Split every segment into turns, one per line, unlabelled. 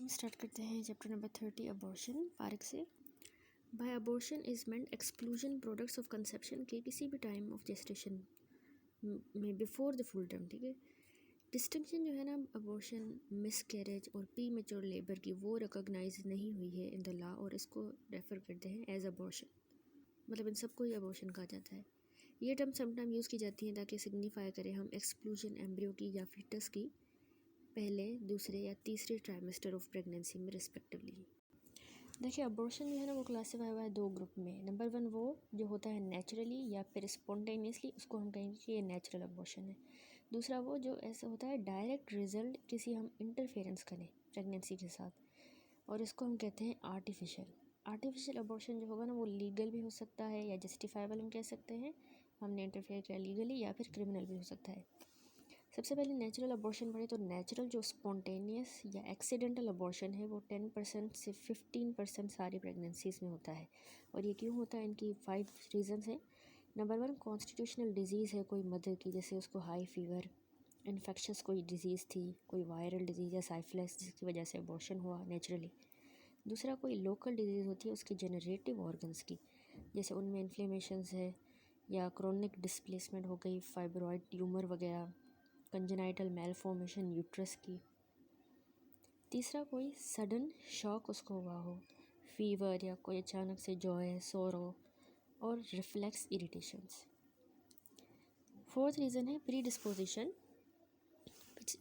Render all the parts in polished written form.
हम स्टार्ट करते हैं चैप्टर नंबर 30 अबॉर्शन पार्क से। By abortion is meant exclusion products of conception के किसी भी टाइम ऑफ जेस्टेशन में बिफोर द फुल टर्म। ठीक है, डिस्टिंक्शन जो है ना अबॉर्शन, मिसकैरेज और प्री मेच्योर लेबर की, वो रिकॉग्नाइज नहीं हुई है इन द लॉ और इसको रेफ़र करते हैं एज अबॉर्शन। मतलब इन सबको ही अबॉर्शन कहा जाता है। ये टर्म समटाइम यूज़ की जाती हैं ताकि सिग्निफाई करें हम एक्सक्लूजन एम्ब्रियो की या फीटस की पहले, दूसरे या तीसरे ट्राइमेस्टर ऑफ प्रेगनेंसी में रिस्पेक्टिवली। देखिए, अबॉर्शन जो है ना वो क्लासीफाई हुआ है दो ग्रुप में। नंबर 1 वो जो होता है नेचुरली या फिर स्पॉन्टेनियसली, उसको हम कहेंगे कि ये नेचुरल अबॉर्शन है। दूसरा वो जो ऐसा होता है डायरेक्ट रिजल्ट किसी हम इंटरफेरेंस करें प्रेगनेंसी के साथ, और इसको हम कहते हैं आर्टिफिशियल। आर्टिफिशियल अबॉर्शन जो होगा ना वो लीगल भी हो सकता है या जस्टिफाइबल हम कह सकते हैं, हमने इंटरफेयर किया लीगली, या फिर क्रिमिनल भी हो सकता है। सबसे पहले नेचुरल अबॉर्शन पढ़े तो नेचुरल जो स्पॉन्टेनियस या एक्सीडेंटल अबॉर्शन है वो 10% से 15% सारी प्रेगनेंसीज में होता है। और ये क्यों होता है, इनकी 5 रीजंस हैं। नंबर 1, कॉन्स्टिट्यूशनल डिजीज़ है कोई मदर की, जैसे उसको हाई फीवर, इन्फेक्शस कोई डिजीज़ थी, कोई वायरल डिजीज़ या साइफिलिस जिसकी वजह से अबॉर्शन हुआ नेचुरली। दूसरा, कोई लोकल डिजीज़ होती है उसकी जेनरेटिव ऑर्गन्स की, जैसे उनमें इन्फ्लेमेशंस है या क्रोनिक डिस्प्लेसमेंट हो गई, फाइब्रॉइड ट्यूमर वगैरह, कंजेनाइटल मेलफॉर्मेशन यूट्रस की। तीसरा, कोई सडन शॉक उसको हुआ हो, फीवर या कोई अचानक से जॉय, सोरो और रिफ्लेक्स इरिटेशंस। फोर्थ रीज़न है predisposition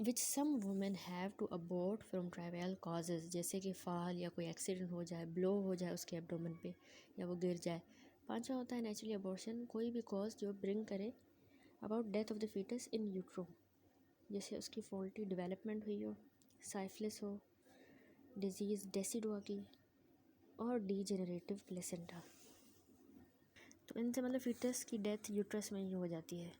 which some women have to abort from trivial causes, जैसे कि फाल या कोई एक्सीडेंट हो जाए, ब्लो हो जाए उसके एब्डोमेन पे या वो गिर जाए। पांचवा होता है नेचुरली अबॉर्शन, कोई भी कॉज जो ब्रिंग करे about death of the foetus in utero, जैसे उसकी फॉल्टी डेवलपमेंट हुई हो, साइफिलिस हो, डिजीज़ डेसिडुआ की, और डीजेनरेटिव प्लेसेंटा। तो इनसे मतलब फीटस की डेथ यूट्रस में ही हो जाती है।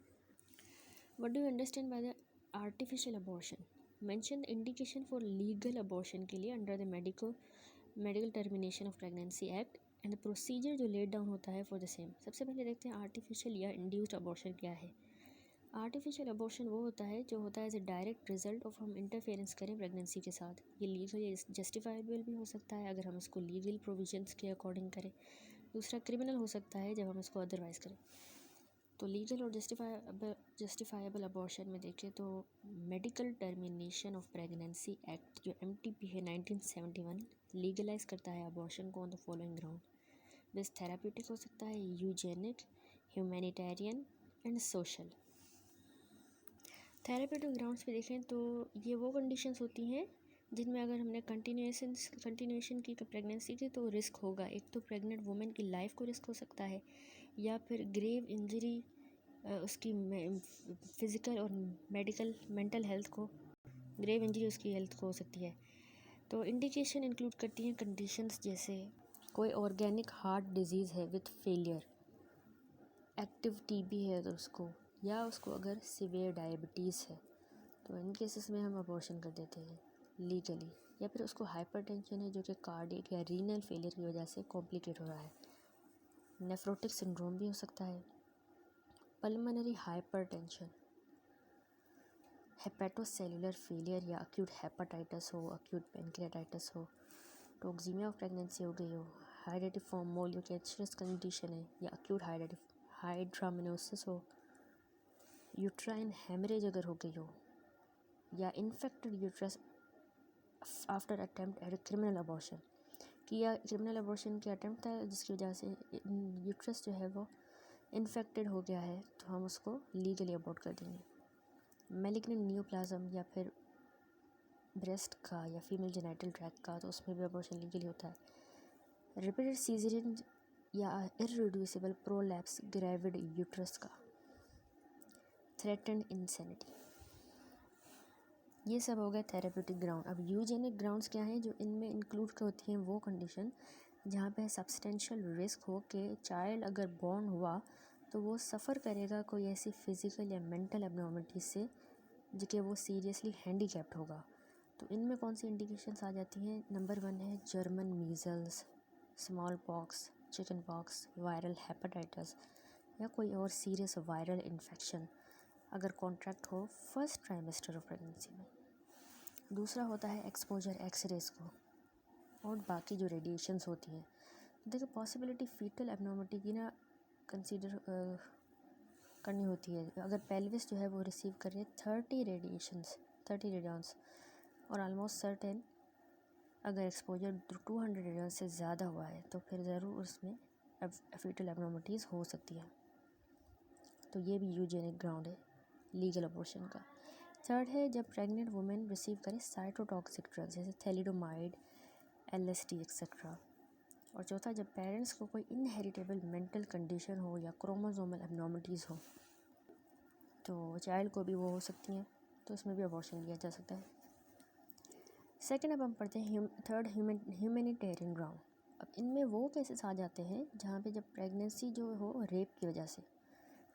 What do you understand by the artificial abortion? Mention the indication for legal abortion के लिए under the medical termination of pregnancy act and the procedure जो लेड डाउन होता है फॉर द सेम। सबसे पहले देखते हैं आर्टिफिशियल या इंड्यूस्ड अबॉर्शन क्या है। आर्टिफिशियल अबॉर्शन वो होता है जो होता है as a direct result of हम इंटरफेरेंस करें प्रेगनेंसी के साथ। ये लीगल या जस्टिफाइबल भी हो सकता है अगर हम इसको लीगल प्रोविजंस के अकॉर्डिंग करें। दूसरा, क्रिमिनल हो सकता है जब हम इसको अदरवाइज़ करें। तो लीगल और जस्टिफाइबल अबॉर्शन में देखें तो medical termination of pregnancy act जो MTP है 1971 लीगलाइज करता है अबॉर्शन को on the following ground. This therapeutic हो सकता है, eugenic, humanitarian and social. Therapeutic grounds पे देखें तो ये वो कंडीशंस होती हैं जिनमें अगर हमने कंटिन्यूएशन की प्रेगनेंसी की तो रिस्क होगा। एक तो प्रेग्नेंट वुमेन की लाइफ को रिस्क हो सकता है, या फिर ग्रेव इंजरी उसकी फिज़िकल और मेंटल हेल्थ को, ग्रेव इंजरी उसकी हेल्थ को हो सकती है। तो इंडिकेशन इंक्लूड करती हैं कंडीशंस जैसे कोई ऑर्गेनिक हार्ट डिजीज़ है विथ फेलियर, एक्टिव TB है तो उसको, या उसको अगर सीवियर डायबिटीज़ है तो इन केसेस में हम अबॉर्शन कर देते हैं लीगली। या फिर उसको हाइपरटेंशन है जो कि कार्डियक या रीनल फेलियर की वजह से कॉम्प्लिकेट हो रहा है। नेफ्रोटिक सिंड्रोम भी हो सकता है, पल्मोनरी हाइपरटेंशन, हेपेटोसेलुलर फेलियर या अक्यूट हेपेटाइटिस हो, अक्यूट पेनक्रियाटाइटिस हो, टॉक्सीमिया ऑफ प्रेगनेंसी हो गई हो, हाइड्रेटिफॉर्म मोलियोकैचरस कंडीशन है या अक्यूट हाइड्रामिनोसिस हो, यूट्राइन हेमरेज अगर हो गई हो, या infected uterus after attempt at criminal abortion, कि या क्रिमिनल अबॉर्शन के अटेम्प्ट था जिसकी वजह से यूट्रस जो है वो इन्फेक्टेड हो गया है तो हम उसको लीगली अबॉर्ट कर देंगे। मैलिग्नेंट न्यूप्लाज्म या फिर ब्रेस्ट का या फीमेल जेनिटल ट्रैक्ट का, तो उसमें भी अबॉर्शन लीगली होता है। रिपीटेड सीजरियन या इररिड्यूसिबल प्रोलैप्स ग्रेविड यूट्रस का, थ्रेटन्ड इंसेनिटी, ये सब हो गया थेरेप्यूटिक ग्राउंड। अब यूजेनिक ग्राउंड्स क्या हैं जो इनमें इंक्लूड होती हैं, वो कंडीशन जहाँ पे सब्सटेंशियल रिस्क हो कि चाइल्ड अगर बॉर्न हुआ तो वो सफ़र करेगा कोई ऐसी फिज़िकल या मेंटल एबनॉर्मलिटी से जो कि वो सीरियसली हैंडीकैप्ड होगा। तो इनमें कौन सी इंडिकेशंस आ जाती हैं? नंबर 1 है German measles, small pox, chicken pox, viral hepatitis या कोई और सीरियस वायरल इन्फेक्शन अगर कॉन्ट्रैक्ट हो फर्स्ट ट्राइमेस्टर ऑफ प्रेगनेंसी में। दूसरा होता है एक्सपोजर एक्सरेज को और बाकी जो रेडिएशंस होती हैं। देखो पॉसिबिलिटी फीटल एबनॉर्मलिटी की ना कंसीडर करनी होती है। अगर पेल्विस जो है वो रिसीव कर रही है 30 रेडियंस और ऑलमोस्ट सर्टेन अगर एक्सपोजर 200 रेडियंस से ज़्यादा हुआ है तो फिर ज़रूर उसमें फीटल एबनॉर्मलिटीज़ हो सकती है। तो ये भी यूजेनिक ग्राउंड है लीगल अबॉर्शन का। थर्ड है जब प्रेग्नेंट वुमेन रिसीव करे साइटोटॉक्सिक ड्रग्स जैसे थैलिडोमाइड, LSD एक्सेट्रा। और चौथा जब पेरेंट्स को कोई इनहेरिटेबल मेंटल कंडीशन हो या क्रोमोसोमल एबनॉर्मलिटीज़ हो तो चाइल्ड को भी वो हो सकती हैं, तो उसमें भी अबॉर्शन लिया जा सकता है। सेकेंड अब हम पढ़ते हैं थर्ड ह्यूमैनिटेरियन ग्राउंड। अब इनमें वो केसेस आ जाते हैं जहाँ पे जब प्रेगनेंसी जो हो रेप की वजह से।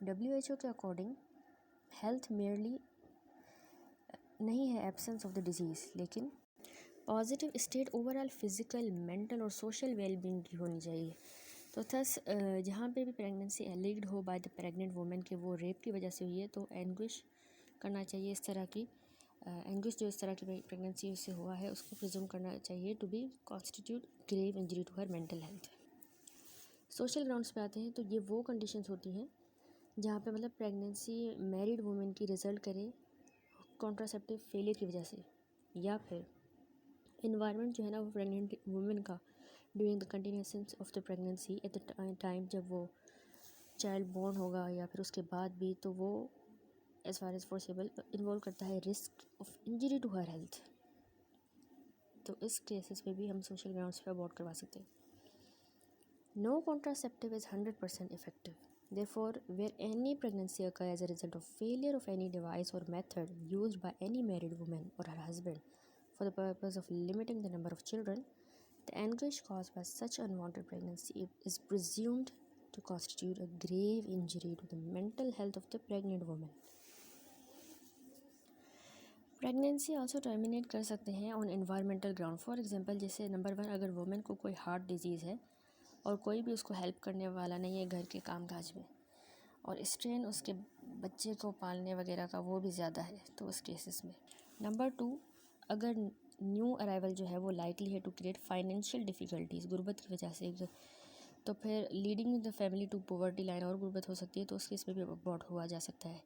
WHO के अकॉर्डिंग हेल्थ मेयरली नहीं है एब्सेंस ऑफ द डिजीज़, लेकिन positive state overall physical, mental और सोशल वेलबींग की होनी चाहिए। तो थस जहाँ पे भी प्रेगनेंसी एलिग्ड हो बाय द प्रेग्नेंट वुमेन के वो रेप की वजह से हुई है तो एंग्विश करना चाहिए। इस तरह की एंग्विश जो इस तरह की प्रेगनेंसी से हुआ है उसको प्रिज्यूम करना चाहिए to be constitute grave injury to her mental health. Social grounds पे आते हैं तो ये वो कंडीशंस होती हैं जहाँ पे मतलब प्रेगनेंसी मैरिड वुमेन की रिज़ल्ट करे कॉन्ट्रासेप्टिव फेलियर की वजह से, या फिर इन्वायरमेंट जो है ना वो प्रेग्नेंट वुमेन का during the continuation of the pregnancy at the time जब वो चाइल्ड बॉर्न होगा या फिर उसके बाद भी, तो वो as far as possible involve करता है risk of injury to her health. तो इस केसेस में भी हम सोशल ग्राउंड्स पे अबॉर्ट करवा सकते हैं। No contraceptive is 100% effective. Therefore, where any pregnancy occurs as a result of failure of any device or method used by any married woman or her husband for the purpose of limiting the number of children, the anguish caused by such unwanted pregnancy is presumed to constitute a grave injury to the mental health of the pregnant woman. Pregnancy also terminate कर सकते हैं on environmental ground. For example जैसे number 1 अगर women को कोई heart disease है और कोई भी उसको हेल्प करने वाला नहीं है घर के कामकाज में, और स्ट्रेन उसके बच्चे को पालने वगैरह का वो भी ज़्यादा है, तो उस केसेस में। नंबर 2 अगर न्यू अराइवल जो है वो लाइकली है टू क्रिएट फाइनेंशियल डिफ़िकल्टीज़ गुर्बत की वजह से, तो फिर leading the family to poverty line और गुर्बत हो सकती है, तो उस केस में भी अबॉर्ट हुआ जा सकता है।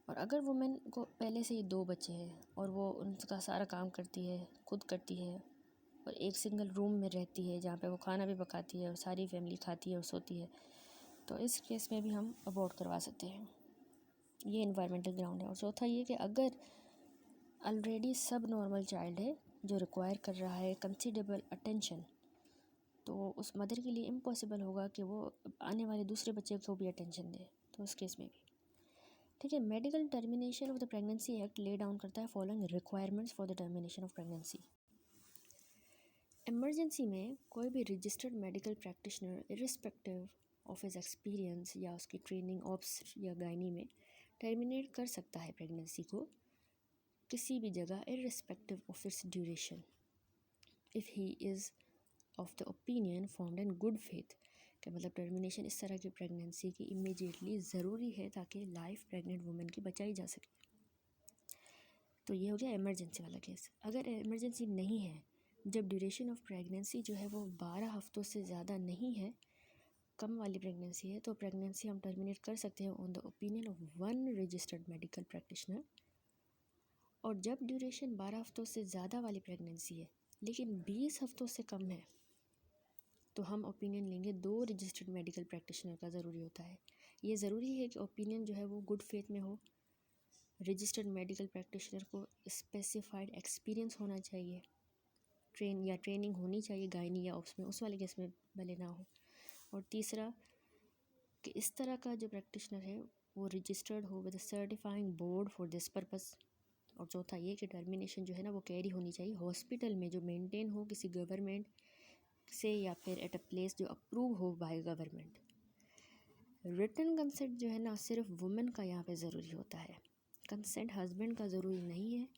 और अगर वुमेन को पहले से ही 2 बच्चे हैं और वो उनका सारा काम करती है, खुद करती है और एक सिंगल रूम में रहती है जहाँ पे वो खाना भी पकाती है और सारी फैमिली खाती है और सोती है, तो इस केस में भी हम अबॉर्ट करवा सकते हैं। ये इन्वायरमेंटल ग्राउंड है। और चौथा ये कि अगर ऑलरेडी सब नॉर्मल चाइल्ड है जो रिक्वायर कर रहा है कंसिडरेबल अटेंशन, तो उस मदर के लिए इम्पॉसिबल होगा कि वो आने वाले दूसरे बच्चे को भी अटेंशन दे, तो उस केस में भी। ठीक है, medical termination of the pregnancy act lay down करता है following requirements for the termination of pregnancy. Emergency में कोई भी registered medical practitioner irrespective of his experience या उसकी ट्रेनिंग ऑप्स या गायनी में टर्मिनेट कर सकता है प्रेगनेंसी को किसी भी जगह irrespective of its duration if he is of the opinion formed in good faith. कि मतलब टर्मिनेशन इस तरह की प्रेगनेंसी की इमीडिएटली ज़रूरी है ताकि लाइफ प्रेग्नेंट वुमेन की बचाई जा सके। तो ये हो गया इमरजेंसी वाला केस। अगर इमरजेंसी नहीं है, जब ड्यूरेशन ऑफ प्रेगनेंसी जो है वो 12 हफ्तों से ज़्यादा नहीं है, कम वाली प्रेगनेंसी है, तो प्रेगनेंसी हम टर्मिनेट कर सकते हैं on the opinion of 1 registered medical practitioner. और जब ड्यूरेशन 12 हफ्तों से ज़्यादा वाली प्रेगनेंसी है लेकिन 20 हफ्तों से कम है, तो हम ओपिनियन लेंगे 2 रजिस्टर्ड मेडिकल प्रैक्टिशनर का ज़रूरी होता है। ये ज़रूरी है कि ओपिनियन जो है वो गुड फेथ में हो, रजिस्टर्ड मेडिकल प्रैक्टिशनर को स्पेसिफाइड एक्सपीरियंस होना चाहिए, ट्रेनिंग होनी चाहिए गायनी या ऑप्स में, उस वाले केस में भले ना हो। और तीसरा कि इस तरह का जो प्रैक्टिशनर है वो रजिस्टर्ड हो with certifying board for this purpose. और चौथा ये कि टर्मिनेशन जो है ना वो कैरी होनी चाहिए हॉस्पिटल में जो मेंटेन हो किसी गवर्नमेंट से या फिर एट अ प्लेस जो अप्रूव हो बाय गवर्नमेंट। रिटन कंसेंट जो है ना सिर्फ वुमेन का यहाँ पे ज़रूरी होता है, कंसेंट हस्बैंड का ज़रूरी नहीं है।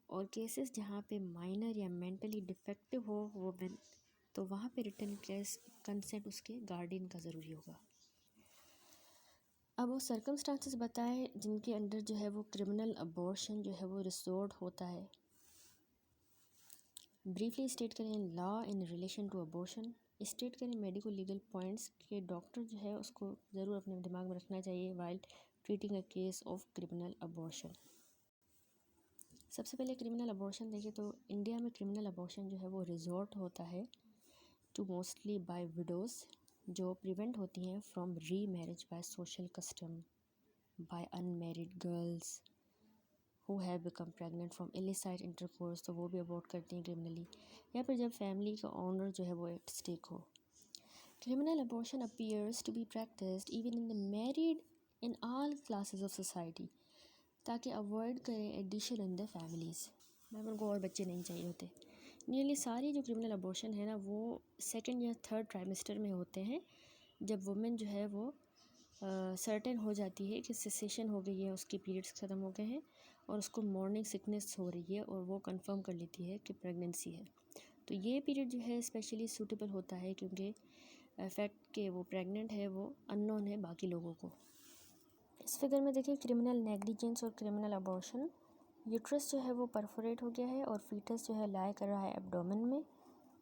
और केसेस जहाँ पे माइनर या मेंटली डिफेक्टिव हो वुमेन, तो वहाँ पे रिटन कंसेंट उसके गार्डियन का ज़रूरी होगा। अब वो सर्कमस्टांसेस बताए जिनके अंडर जो है वो क्रिमिनल अबॉर्शन जो है वो रिसोर्ट होता है ब्रीफली स्टेट करें law in relation to abortion, state करें मेडिको लीगल पॉइंट्स के डॉक्टर जो है उसको ज़रूर अपने दिमाग में रखना चाहिए while treating a case of criminal abortion. सबसे पहले क्रिमिनल अबॉर्शन देखें तो इंडिया में क्रिमिनल अबॉर्शन जो है वो रिजॉर्ट होता है टू मोस्टली बाय विडोज़ जो प्रिवेंट होती हैं from remarriage by social custom by unmarried girls who have become pregnant from illicit intercourse, तो वो भी अबॉर्ट करती हैं क्रिमिनली, या फिर जब फैमिली का ऑनर जो है वो एट स्टेक हो। Criminal abortion appears to be practised even in the married in all classes of society, ताकि अवॉइड करें एडिशन इन द फैमिलीज़, मतलब उनको और बच्चे नहीं चाहिए होते। नियरली सारी जो क्रिमिनल अबॉर्शन है ना वो सेकेंड या थर्ड ट्राइमेस्टर में होते हैं, जब वुमेन जो है वो सर्टेन हो जाती है कि सेसेशन हो गई है, उसके पीरियड्स ख़त्म हो गए हैं और उसको मॉर्निंग सिकनेस हो रही है और वो कंफर्म कर लेती है कि प्रेगनेंसी है। तो ये पीरियड जो है स्पेशली सूटेबल होता है क्योंकि फैक्ट कि वो प्रेग्नेंट है वो अननोन है बाकी लोगों को। इस फिगर में देखिए क्रिमिनल नेग्लिजेंस और क्रिमिनल अबॉर्शन। यूट्रस जो है वो परफोरेट हो गया है और फीटस जो है लाई कर रहा है एब्डोमेन में।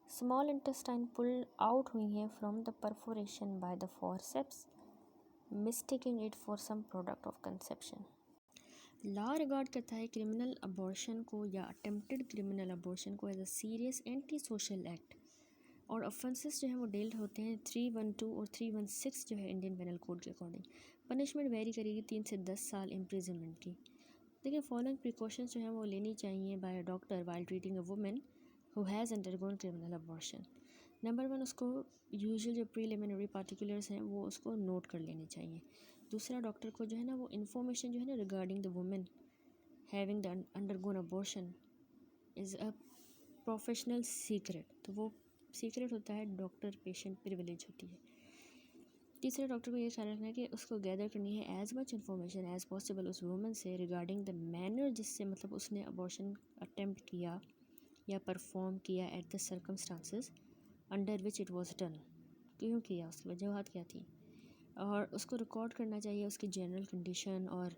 स्मॉल इंटेस्टाइन पुल आउट हुई है from the perforation by the forceps, mistaking it for some product of conception. Law regard करता है क्रिमिनल अबॉर्शन को या अटेम्प्टेड क्रिमिनल अबॉर्शन को as a serious anti social act, और ऑफेंसेस जो है वो डेल्ट होते हैं 312 और 316 जो है इंडियन पेनल कोड के अकॉर्डिंग। पनिशमेंट वेरी करेगी 3 से 10 साल इम्प्रिजनमेंट की। देखिए फॉलोइंग प्रिकॉशंस जो हैं वो लेनी चाहिए by a doctor while treating a women who has undergone criminal abortion. Number 1, उसको यूजुअल जो प्रीलिमिनरी पार्टिकुलर्स हैं वो उसको नोट कर लेने चाहिए। दूसरा, डॉक्टर को जो है ना वो इन्फॉर्मेशन जो है ना regarding the women having the undergone abortion is a professional secret, तो वो सीक्रेट होता है, डॉक्टर पेशेंट प्रिविलेज होती है। तीसरा, डॉक्टर को ये ख्याल रखना है कि उसको गैदर करनी है as much information as possible उस वुमन से रिगार्डिंग द मैनर जिससे मतलब उसने अबॉर्शन अटेम्प्ट किया या परफॉर्म किया at the circumstances under which it was done, क्यों किया, उसकी वजूहत क्या थी, और उसको रिकॉर्ड करना चाहिए उसकी जनरल कंडीशन और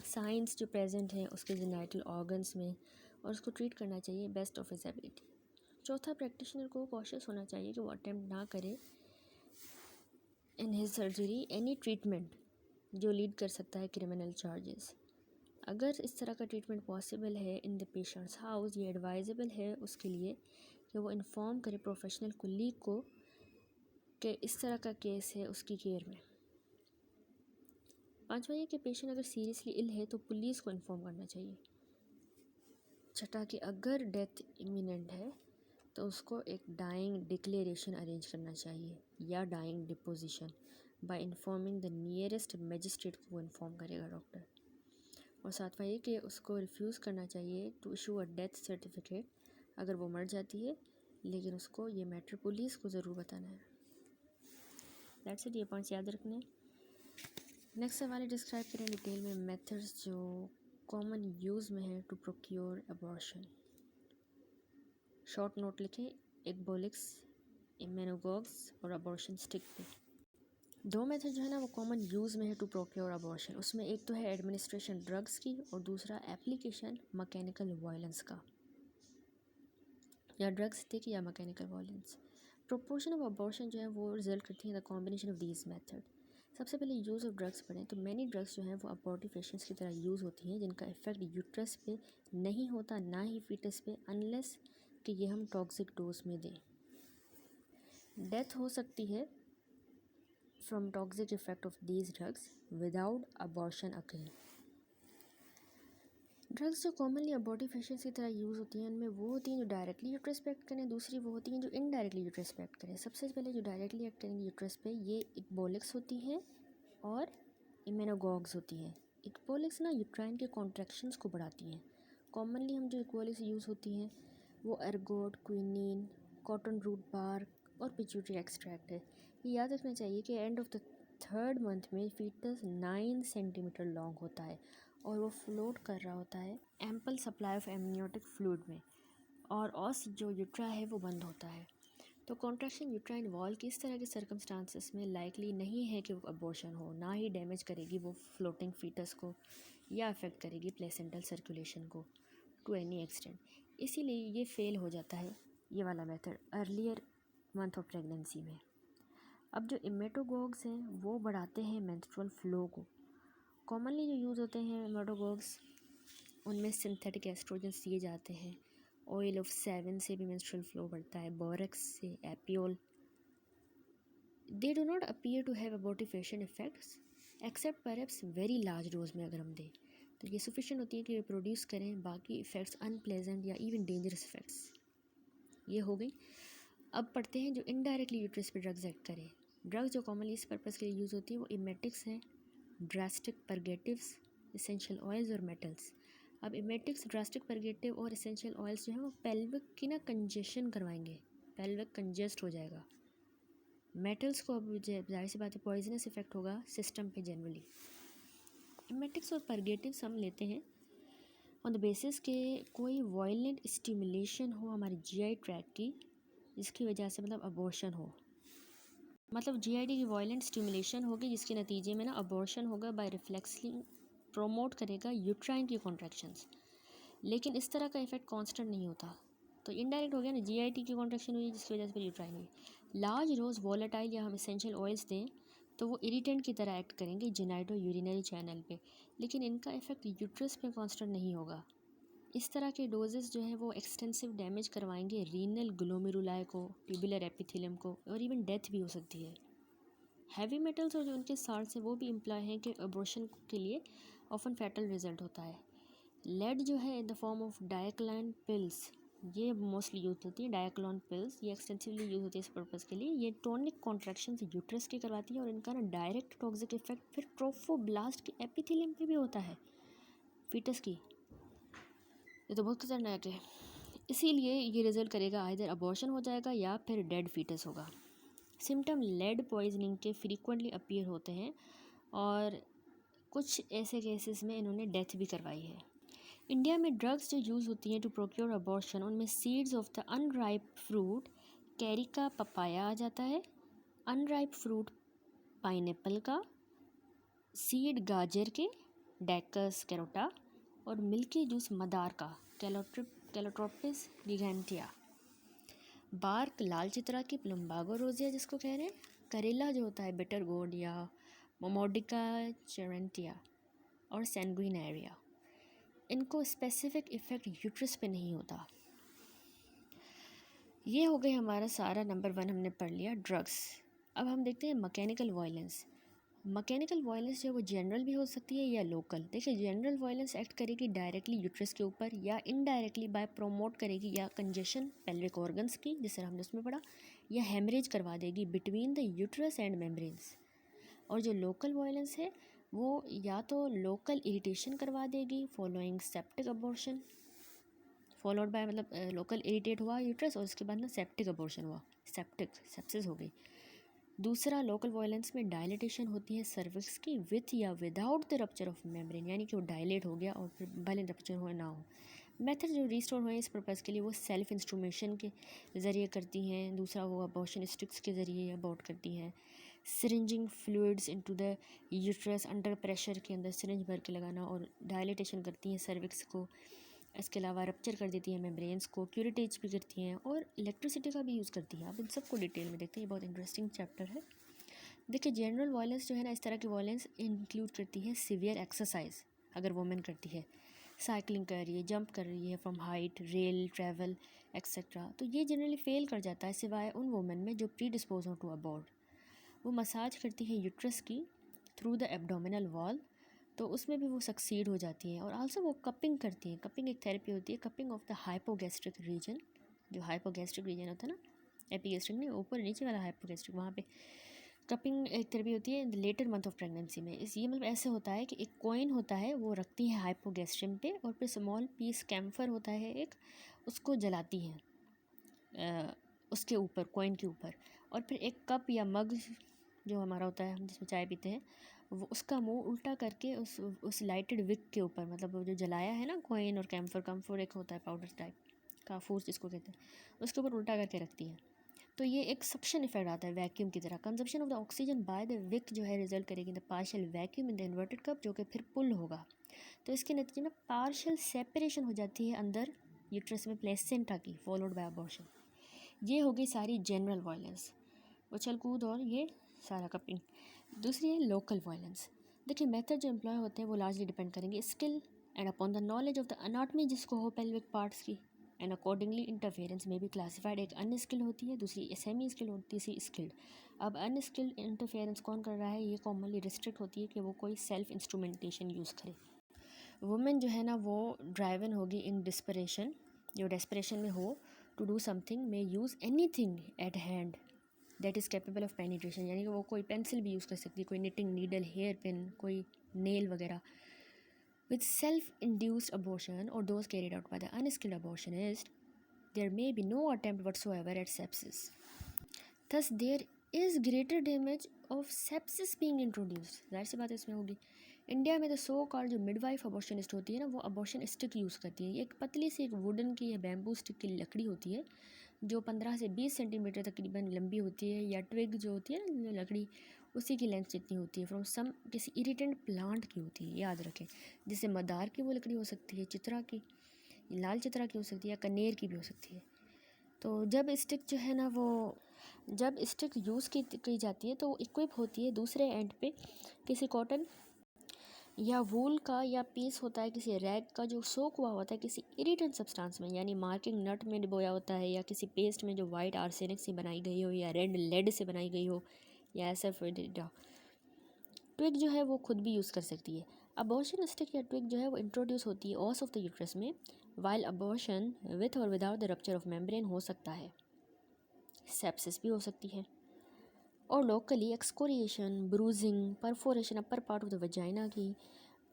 साइंस जो प्रेजेंट हैं उसके जेनाइटल ऑर्गन्स में, और उसको ट्रीट करना चाहिए बेस्ट ऑफ हिज एबिलिटी। चौथा, प्रैक्टिशनर को कॉशियस होना चाहिए कि वो अटेम्प्ट ना करे in his surgery any treatment जो लीड कर सकता है क्रिमिनल चार्जेस। अगर इस तरह का ट्रीटमेंट पॉसिबल है इन द पेशेंट्स हाउस, ये एडवाइजेबल है उसके लिए कि वो इन्फॉर्म करे प्रोफेशनल कोलीग को कि इस तरह का केस है उसकी केयर में। पांचवा, ये कि पेशेंट अगर सीरियसली इल है तो पुलिस को इन्फॉर्म करना चाहिए। छठा, कि अगर डेथ इमिनेंट है तो उसको एक डाइंग डिक्लेरेशन अरेंज करना चाहिए या dying deposition by informing the nearest magistrate को इन्फॉर्म करेगा डॉक्टर। और सातवां ये कि उसको रिफ्यूज़ करना चाहिए to issue a death certificate अगर वो मर जाती है, लेकिन उसको ये मैटर पुलिस को ज़रूर बताना है। दैट्स इट, ये पॉइंट्स याद रखने। नेक्स्ट सवाल डिस्क्राइब करें डिटेल में मेथड्स जो कॉमन यूज़ में है to procure abortion. Short note लिखें, एग्बोलिक्स, इम्यूनोगॉग्स और अबॉर्शन स्टिक पे। दो मेथड जो है ना वो कॉमन यूज़ में है टू प्रोक्योर अबॉर्शन। उसमें एक तो है एडमिनिस्ट्रेशन ड्रग्स की और दूसरा एप्लीकेशन मैकेनिकल वायलेंस का, या ड्रग्स स्टिक या mechanical violence. Proportion of abortion जो है वो रिजल्ट करती है the combination of these method. सबसे पहले यूज़ ऑफ ड्रग्स पढ़ें तो मैनी ड्रग्स जो हैं वो अबॉर्टिफेशंस की तरह यूज़ होती हैं जिनका इफेक्ट यूट्रस पे नहीं होता ना ही फीटस पे, अनलेस कि ये हम टॉक्सिक डोज में दें। डेथ हो सकती है from toxic effect of these drugs without abortion occurring. Drugs जो कॉमनली अबॉर्टिफेशंस की तरह यूज़ होती हैं उनमें वो होती हैं जो डायरेक्टली यूट्रस पे एक्ट करें, दूसरी वो होती हैं जो इनडायरेक्टली यूट्रस पे एक्ट करें। सबसे पहले जो डायरेक्टली एक्ट करेंगे यूट्रस पे ये इक्बोलिक्स होती हैं और इम्यूनोगॉग्स होती हैं। इक्बोलिक्स ना यूट्राइन के कॉन्ट्रैक्शंस को बढ़ाती हैं। कॉमनली हम जो इक्बोलिक्स यूज़ होती हैं वो ergot, quinine, cotton root bark और पिट्यूटरी एक्सट्रैक्ट है। ये याद रखना चाहिए कि end of the third month में फीटस 9 सेंटीमीटर लॉन्ग होता है और वो फ्लोट कर रहा होता है ample supply of amniotic fluid में, और ऑस जो यूट्रा है वो बंद होता है। तो कॉन्ट्रैक्शन यूट्राइन वॉल की इस तरह के सर्कमस्टांसेस में लाइकली नहीं है कि वो अबॉर्शन हो, ना ही डैमेज करेगी वो फ्लोटिंग फीटस को या अफेक्ट करेगी प्लेसेंटल सर्कुलेशन को टू एनी एक्सटेंट। इसीलिए ये फेल हो जाता है ये वाला method earlier month of pregnancy में। अब जो इमेटोगोग्स हैं वो बढ़ाते हैं मेंस्ट्रुअल फ्लो को। कॉमनली जो यूज़ होते हैं इमेटोगोग्स, उनमें सिंथेटिक एस्ट्रोजन्स दिए जाते हैं। ऑयल ऑफ 7 से भी मेंस्ट्रुअल फ्लो बढ़ता है, बोरेक्स से, apiol. They do not appear to have abortifacient effects except perhaps very large dose में अगर हम दें तो ये सफिशिएंट होती है कि प्रोड्यूस करें, बाकी इफ़ेक्ट्स अनप्लेजेंट या इवन डेंजरस इफ़ेक्ट्स। ये हो गई। अब पढ़ते हैं जो इनडायरेक्टली यूट्रस पे ड्रग्स एक्ट करें। ड्रग्स जो कॉमनली इस पर्पज़ के लिए यूज़ होती है वो इमेटिक्स हैं, ड्रास्टिक परगेटिव्स, एसेंशियल ऑयल्स और मेटल्स। अब इमेटिक्स, ड्रास्टिक परगेटिव और एसेंशियल ऑयल्स जो है वो पेल्विक की ना कंजेशन करवाएंगे, पेल्विक कंजेस्ट हो जाएगा। मेटल्स को अब जाहिर सी बात है पॉइजनस इफेक्ट होगा सिस्टम पे जनरली। इमेटिक्स और परगेटिव्स हम लेते हैं ऑन द बेसिस के कोई वायलेंट स्टिमुलेशन हो हमारे जीआई ट्रैक की, जिसकी वजह से मतलब अबॉर्शन हो, मतलब जीआईटी की वायलेंट स्टिमुलेशन होगी जिसके नतीजे में ना अबॉर्शन होगा बाय रिफ्लेक्सली प्रोमोट करेगा यूट्राइन की कॉन्ट्रैक्शंस। लेकिन इस तरह का इफेक्ट कांस्टेंट नहीं होता, तो इनडायरेक्ट हो गया ना, जीआईटी की कॉन्ट्रैक्शन हुई जिसकी वजह से फिर यूट्राइन हुई। लार्ज डोज वॉलेटाइल या हम एसेंशियल ऑयल्स दें तो वो इरिटेंट की तरह एक्ट करेंगे जेनाइटो यूरिनरी चैनल पे, लेकिन इनका इफेक्ट यूट्रस पे कांस्टेंट नहीं होगा। इस तरह के डोजेस जो है वो एक्सटेंसिव डैमेज करवाएंगे रीनल ग्लोमेरुलाई को, ट्यूबुलर एपिथेलियम को, और इवन डेथ भी हो सकती है। हैवी मेटल्स और जो उनके साल्ट्स हैं वो भी इम्प्लाई हैं कि अबॉर्शन के लिए ऑफन फैटल रिजल्ट होता है। लेड जो है in the form of diachylon pills, ये मोस्टली यूज होती है, डायक्लोन पिल्स, ये एक्सटेंसिवली यूज होती है इस पर्पज़ के लिए। ये टोनिक कॉन्ट्रैक्शन यूट्रस की करवाती है और इनका ना डायरेक्ट टॉक्सिक इफेक्ट फिर ट्रोफोब्लास्ट की एपिथेलियम पे भी होता है फीटस की। ये तो बहुत खतरनाक है। इसीलिए ये रिजल्ट करेगा आइदर अबॉर्शन हो जाएगा या फिर डेड फीटस होगा। सिम्टम लेड पॉइजनिंग के फ्रीक्वेंटली अपीयर होते हैं और कुछ ऐसे केसेस में इन्होंने डेथ भी करवाई है। इंडिया में ड्रग्स जो यूज़ होती हैं टू प्रोक्योर अबॉर्शन, उनमें seeds of the unripe fruit Carica papaya आ जाता है, अनराइप फ्रूट पाइनएप्पल का, सीड गाजर के डेकस कैरोटा, और मिल्की जूस मदार का कैलोट्रोपिस गिगेंटिया, बार्क लाल चित्रा की प्लम्बागो रोजिया जिसको कह रहे हैं, करेला जो होता है बिटर गोड या मोमोडिका चेरेंटिया, और सैंगुइनेरिया। इनको स्पेसिफिक इफ़ेक्ट यूट्रस पे नहीं होता। ये हो गई हमारा सारा नंबर 1 हमने पढ़ लिया ड्रग्स। अब हम देखते हैं मैकेनिकल वायलेंस। मैकेनिकल वायलेंस जो है वो जनरल भी हो सकती है या लोकल। देखिए जनरल वायलेंस एक्ट करेगी डायरेक्टली यूट्रस के ऊपर या इनडायरेक्टली बाय प्रोमोट करेगी या कंजेशन पेल्विक ऑर्गन्स की, जिससे हमने उसमें पढ़ा, या हेमरेज करवा देगी between the uterus and membranes. और जो लोकल वायलेंस है वो या तो लोकल इरिटेशन करवा देगी following septic abortion, followed by मतलब लोकल इरिटेट हुआ यूट्रस और उसके बाद ना सेप्टिक अबॉर्शन हुआ, सेप्सिस हो गई। दूसरा लोकल वायलेंस में डायलिटेशन होती है सर्विक्स की विथ या without the rupture of membrane, यानी कि वो डायलेट हो गया और फिर भले रप्चर हो ना हो। मेथड जो रिस्टोर हुए इस पर्पज़ के लिए वो सेल्फ इंस्ट्रूमेशन के ज़रिए करती हैं। दूसरा वो अबॉर्शन स्टिक्स के ज़रिए अबॉर्ट करती हैं। Syringing fluids into the uterus under pressure के अंदर सिरिंज भर के लगाना, और डायलिटेशन करती हैं सर्विक्स को। इसके अलावा रप्चर कर देती हैं मेम्ब्रेन्स को, क्यूरेटेज भी करती हैं और इलेक्ट्रिसिटी का भी यूज़ करती हैं। आप इन सबको डिटेल में देखते हैं, ये बहुत इंटरेस्टिंग चैप्टर है। देखिए जनरल वायलेंस जो है ना, इस तरह की वायलेंस इंक्लूड करती है सीवियर एक्सरसाइज, अगर वुमेन करती है, साइकिलिंग कर रही है, जंप कर रही है from height, rail travel etcetera, तो ये जनरली फेल कर जाता है सिवाय उन वुमेन में जो प्री डिस्पोज हो टू अबॉर्ट। वो मसाज करती है यूट्रस की थ्रू द एब्डोमिनल वॉल, तो उसमें भी वो सक्सीड हो जाती हैं। और आल्सो वो कपिंग करती हैं। कपिंग एक थेरेपी होती है, cupping of the hypogastric region, जो हाइपोगैस्ट्रिक रीजन होता है ना, एपीगैस्ट्रिक नहीं, ऊपर नीचे वाला हाइपोगैस्ट्रिक, वहाँ पे कपिंग एक थेरेपी होती है in the later month of pregnancy में। ये मतलब ऐसे होता है कि एक कॉइन होता है वो रखती है हाइपोगैस्ट्रिम पे, और फिर स्मॉल पीस कैम्फर होता है एक, उसको जलाती हैं उसके ऊपर, कॉइन के ऊपर, और फिर एक कप या मग जो हमारा होता है हम जिसमें चाय पीते हैं, वो उसका मुंह उल्टा करके उस लाइटेड विक के ऊपर, मतलब वो जो जलाया है ना कॉइन और कैम्फर एक होता है पाउडर टाइप का, फूस जिसको कहते हैं, उसके ऊपर उल्टा करके रखती है। तो ये एक सक्शन इफेक्ट आता है वैक्यूम की तरह। Consumption of the oxygen by the wick जो है रिजल्ट करेगी the partial vacuum in the inverted cup, जो कि फिर पुल होगा। तो इसके नतीजे में पार्शियल सेपरेशन हो जाती है अंदर यूट्रस में प्लेसेंटा की फॉलोड बाय अबॉर्शन। ये हो गई सारी जनरल वायलेंस, उछल कूद और ये सारा कपिंग। दूसरी है लोकल वायलेंस। देखिए मेथड जो एम्प्लॉय होते हैं वो लार्जली डिपेंड करेंगे skill and upon the knowledge of the anatomy जिसको हो पेल्विक पार्ट्स की, एंड अकॉर्डिंगली इंटरफेरेंस में भी क्लासिफाइड। एक अनस्किल्ड होती है, दूसरी सेमी स्किल्ड होती है, तीसरी स्किल्ड। अब अनस्किल्ड इंटरफेरेंस कौन कर रहा है, ये कॉमनली रिस्ट्रिक्ट होती है कि वो कोई सेल्फ इंस्ट्रूमेंटेशन यूज़ करे। वुमेन जो है ना वो ड्राइवन होगी इन डिस्परेशन, जो डेस्परेशन में हो to do something may use anything at hand that is capable of penetration, यानी कि वो कोई पेंसिल भी यूज़ कर सकती है, कोई निटिंग नीडल, हेयर पिन, कोई नेल वगैरह। विद सेल्फ इंड्यूस्ड अबॉर्शन और those carried out by the unskilled abortionist there may be no attempt whatsoever at sepsis. Thus there is greater damage of sepsis being introduced. जाहिर सी बात इसमें होगी। India में तो so called जो midwife अबॉर्शनिस्ट होती है ना वो अबॉर्शन स्टिक यूज़ करती है। ये एक पतली सी एक वुडन की या बैम्बू स्टिक की लकड़ी होती है जो 15 से 20 सेंटीमीटर तकरीबन लंबी होती है, या ट्विग जो होती है ना लकड़ी उसी की लेंथ जितनी होती है, फ्रॉम सम किसी इरिटेंट प्लांट की होती है, याद रखें। जैसे मदार की वो लकड़ी हो सकती है, चित्रा की, लाल चित्रा की हो सकती है, या कनेर की भी हो सकती है। तो जब स्टिक जो है ना वो जब स्टिक यूज़ की जाती है तो इक्विप होती है दूसरे एंड पे किसी कॉटन या वूल का या पीस होता है किसी रैग का जो सोक हुआ होता है किसी इरिटेंट सब्सटेंस में, यानी मार्किंग नट में डुबोया होता है, या किसी पेस्ट में जो वाइट आर्सेनिक से बनाई गई हो या रेड लेड से बनाई गई हो, या ऐसा ट्विग जो है वो खुद भी यूज़ कर सकती है। अबॉर्शन स्टिक या ट्विग जो है वो इंट्रोड्यूस होती है ऑस ऑफ द यूट्रस में, वाइल अबॉर्शन विथ और without the rupture of membrane हो सकता है, सेप्सिस भी हो सकती है। और locally excoriation, bruising, perforation upper part of the vagina की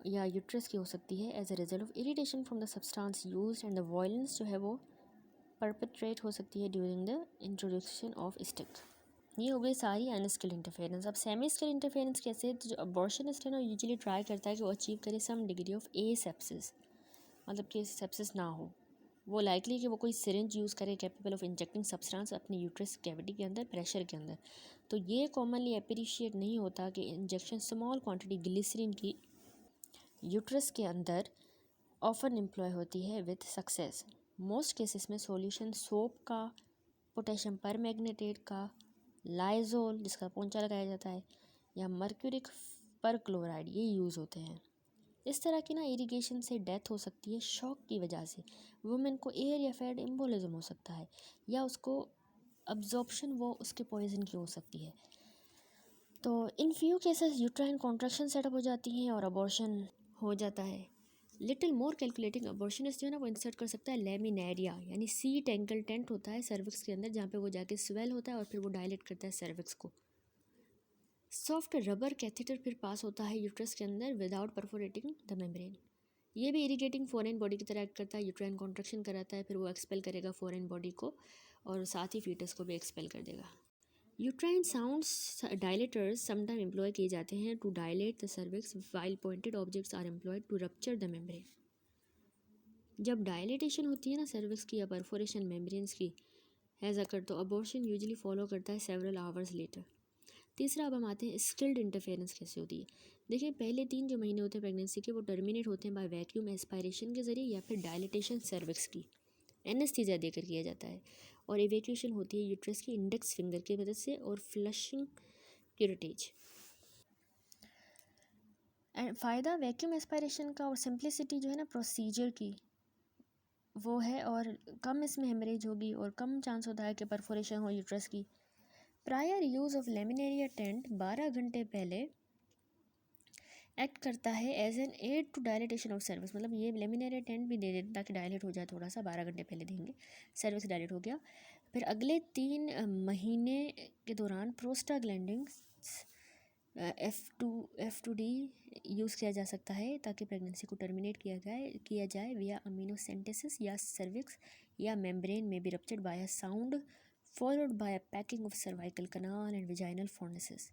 या यूट्रस की हो सकती है as a result of irritation from the substance used, and the violence जो है वो परपेट्रेट हो सकती है during the introduction of stick. ये हो गई सारी अनस्किल्ड इंटरफेरेंस। अब सेमी स्किल्ड इंटरफेरेंस कैसे है, तो जो अबॉर्शनिस्ट है ना यूजुअली ट्राई करता है कि वो अचीव करे some degree of asepsis, मतलब कि सेप्सिस ना हो। वो लाइकली कि वो कोई सिरिंज यूज़ करे कैपेबल ऑफ इंजेक्टिंग सब्सटेंस अपने यूट्रस कैविटी के अंदर प्रेशर के अंदर। तो ये कॉमनली अप्रिशिएट नहीं होता कि इंजेक्शन स्मॉल क्वांटिटी ग्लिसरीन की यूट्रस के अंदर ऑफन एम्प्लॉय होती है विद सक्सेस। मोस्ट केसेस में सॉल्यूशन सोप का, पोटेशियम परमैग्नेटेट का, लाइजोल जिसका पोंचा लगाया जाता है, या मर्क्यूरिक पर क्लोराइड ये यूज़ होते हैं। इस तरह की ना इरिगेशन से डेथ हो सकती है शॉक की वजह से। वुमेन को एयर या फैट एम्बोलिज्म हो सकता है, या उसको अब्जॉर्प्शन वो उसके पॉइजन की हो सकती है। तो in few cases uterine contraction setup हो जाती हैं और अबॉर्शन हो जाता है। लिटिल मोर कैलकुलेटिंग अबॉर्शनिस्ट जो है ना वो इंसर्ट कर सकता है लेमिनेरिया, यानी सी टेंकल टेंट होता है सर्विक्स के अंदर, जहाँ पे वो जाके स्वेल होता है और फिर वो डायलेट करता है सर्विक्स को। सॉफ्ट रबर कैथेटर फिर पास होता है यूट्रस के अंदर विदाउट परफोरेटिंग द मेम्ब्रेन। ये भी इरिगेटिंग फॉरेन बॉडी की तरह एक्ट करता है, यूट्राइन कॉन्ट्रैक्शन कराता है, फिर वो एक्सपेल करेगा फॉरेन बॉडी को और साथ ही फीटस को भी एक्सपेल कर देगा। Uterine sounds dilators sometime employ किए जाते हैं to dilate the cervix, while pointed objects are employed to rupture the membrane. जब डायलिटेशन होती है ना सर्विक्स की या परफोरेशन मेम्ब्रेन्स की हैज़ अकर, तो अबॉर्शन यूजुअली फॉलो करता है सेवरल आवर्स लेटर। तीसरा अब हम आते हैं स्किल्ड इंटरफेरेंस कैसे होती है। देखिए पहले 3 जो महीने होते हैं प्रेगनेंसी के वो टर्मिनेट होते हैं बाय वैक्यूम एस्पायरेशन के ज़रिए या फिर डायलिटेशन सर्विक्स की एनेस्थीसिया देकर किया जाता है, और इवेक्यूएशन होती है यूट्रस की इंडेक्स फिंगर की मदद से और फ्लशिंग क्यूरेटेज। एंड फ़ायदा वैक्यूम एस्पायरेशन का और सिंप्लिसिटी जो है ना प्रोसीजर की वो है, और कम इसमें हेमरेज होगी और कम चांस होता है कि परफोरेशन हो यूट्रस की। Prior use of laminaria tent 12 घंटे पहले एक्ट करता है as an aid to dilatation of cervix, मतलब ये लेमिनेरिया टेंट भी दे देते ताकि डायलेट हो जाए थोड़ा सा, 12 घंटे पहले देंगे, सर्विस डायलेट हो गया। फिर अगले 3 महीने के दौरान प्रोस्टाग्लैंडिन F2D यूज़ किया जा सकता है ताकि प्रेगनेंसी को टर्मिनेट किया जाए विया अमीनोसेंटेसिस, या सर्विक्स या मेम्ब्रेन में be ruptured by a sound followed by a packing of cervical canal and vaginal fornices.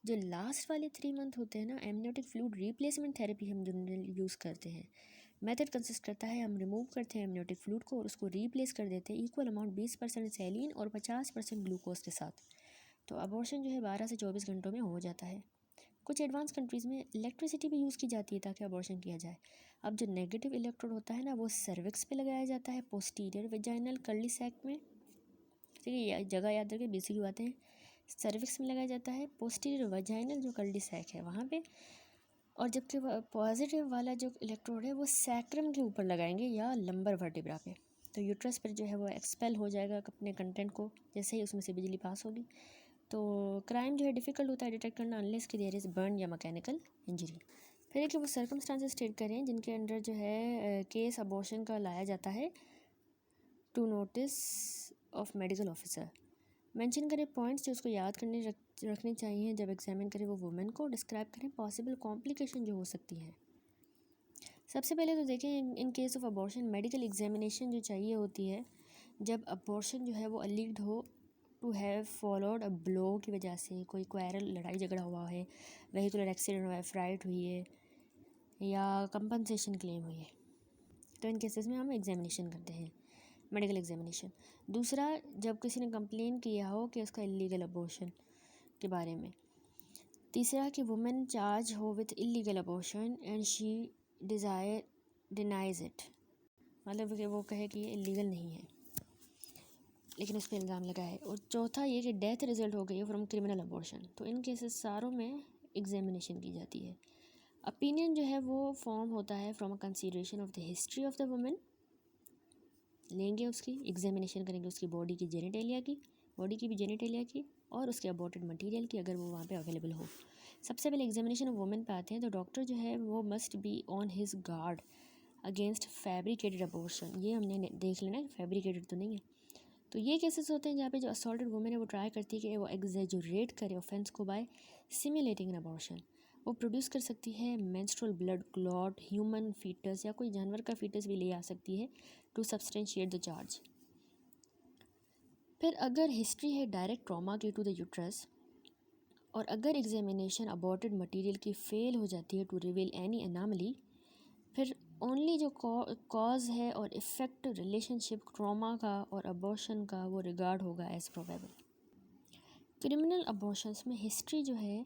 जो लास्ट वाले 3 मंथ होते हैं ना, एमनियोटिक फ्लूइड रिप्लेसमेंट थेरेपी हम जनरली यूज़ करते हैं। मेथड कंसिस्ट करता है हम रिमूव करते हैं एमनियोटिक फ्लूइड को और उसको रिप्लेस कर देते हैं इक्वल अमाउंट 20% सैलिन और 50% ग्लूकोज के साथ। तो अबॉर्शन जो है 12 से 24 घंटों में हो जाता है। कुछ एडवांस कंट्रीज़ में इलेक्ट्रिसिटी भी यूज़ की जाती है ताकि अबॉर्शन किया जाए। अब जो नेगेटिव इलेक्ट्रोड होता है ना, वो सर्विक्स पे लगाया जाता है पोस्टीरियर वेजाइनल कर्ली सैक में। ठीक है, जगह याद रखें, बेसिक बातें हैं। सर्विक्स में लगाया जाता है, पोस्टीरियर वेजाइनल जो कर्ली सैक है वहाँ पे। और जबकि पॉजिटिव वाला जो इलेक्ट्रोड है वो सैक्रम के ऊपर लगाएंगे या लंबर वर्टिब्रा पे। तो यूट्रस पर जो है वो एक्सपेल हो जाएगा अपने कंटेंट को, जैसे ही उसमें से बिजली पास होगी। तो क्राइम जो है डिफ़िकल्ट होता है डिटेक्ट करना अनलेस कि देयर इज़ बर्न या मैकेनिकल इंजरी। फिर एक वो सर्कमस्टांसेस स्टेट करें जिनके अंडर जो है केस अबॉर्शन का लाया जाता है to notice of medical officer. Mention करें पॉइंट्स जो उसको याद रखने चाहिए जब एग्जामिन करें वो वुमेन को। डिस्क्राइब करें पॉसिबल कॉम्प्लिकेशन जो हो सकती हैं। सबसे पहले तो देखें in case of abortion medical examination जो चाहिए होती है जब अबॉर्शन जो है वो अलीग्ड हो to have followed a blow की वजह से, कोई क्वारल लड़ाई झगड़ा हुआ है, वेहिकुलर एक्सीडेंट हुआ है, फ्राइट हुई है या कंपनसेशन क्लेम हुई है। तो इन केसेस में हम एग्जामिनेशन करते हैं, मेडिकल एग्जामिनेशन। दूसरा, जब किसी ने कंप्लेन किया हो कि उसका इलीगल अबॉर्शन के बारे में। तीसरा, कि वुमेन चार्ज हो with illegal abortion and she denies it, मतलब कि वो कहे कि ये इलीगल नहीं है लेकिन उस पर इल्ज़ाम लगा है। और चौथा ये कि डेथ रिजल्ट हो गई है फ्रॉम क्रिमिनल अबॉर्शन। तो इन केसेस सारों में एग्जामिनेशन की जाती है। ओपिनियन जो है वो फॉर्म होता है from a consideration of the history of the women. लेंगे उसकी एग्जामिनेशन करेंगे उसकी बॉडी की जेनिटेलिया की और उसके अबॉर्टेड मटेरियल की, अगर वो वहाँ पे अवेलेबल हो। सबसे पहले एग्जामिनेशन ऑफ वुमेन पे आते हैं। तो डॉक्टर जो है वो must be on his guard against fabricated abortion. ये हमने देख लेना है, फैब्रिकेटेड तो नहीं है। तो ये केसेस होते हैं जहाँ पे जो असॉल्टेड वुमेन है वो ट्राई करती है कि वो एग्जेजुरेट करे ऑफेंस को बाय सिमुलेटिंग एन अबॉर्शन। वो प्रोड्यूस कर सकती है menstrual blood clot, human fetus या कोई जानवर का फीटस भी ले आ सकती है टू सब्सटेंशिएट द चार्ज। फिर अगर हिस्ट्री है डायरेक्ट ट्रॉमा की टू द यूट्रस और अगर एग्जामिनेशन अबॉर्टेड मटेरियल की फेल हो जाती है टू रिवील एनी एनामली, फिर ओनली जो कॉज है और इफ़ेक्ट रिलेशनशिप ट्रॉमा का और अबॉर्शन का वो रिगार्ड होगा एज प्रोबेबल। क्रिमिनल अबॉर्शंस में हिस्ट्री जो है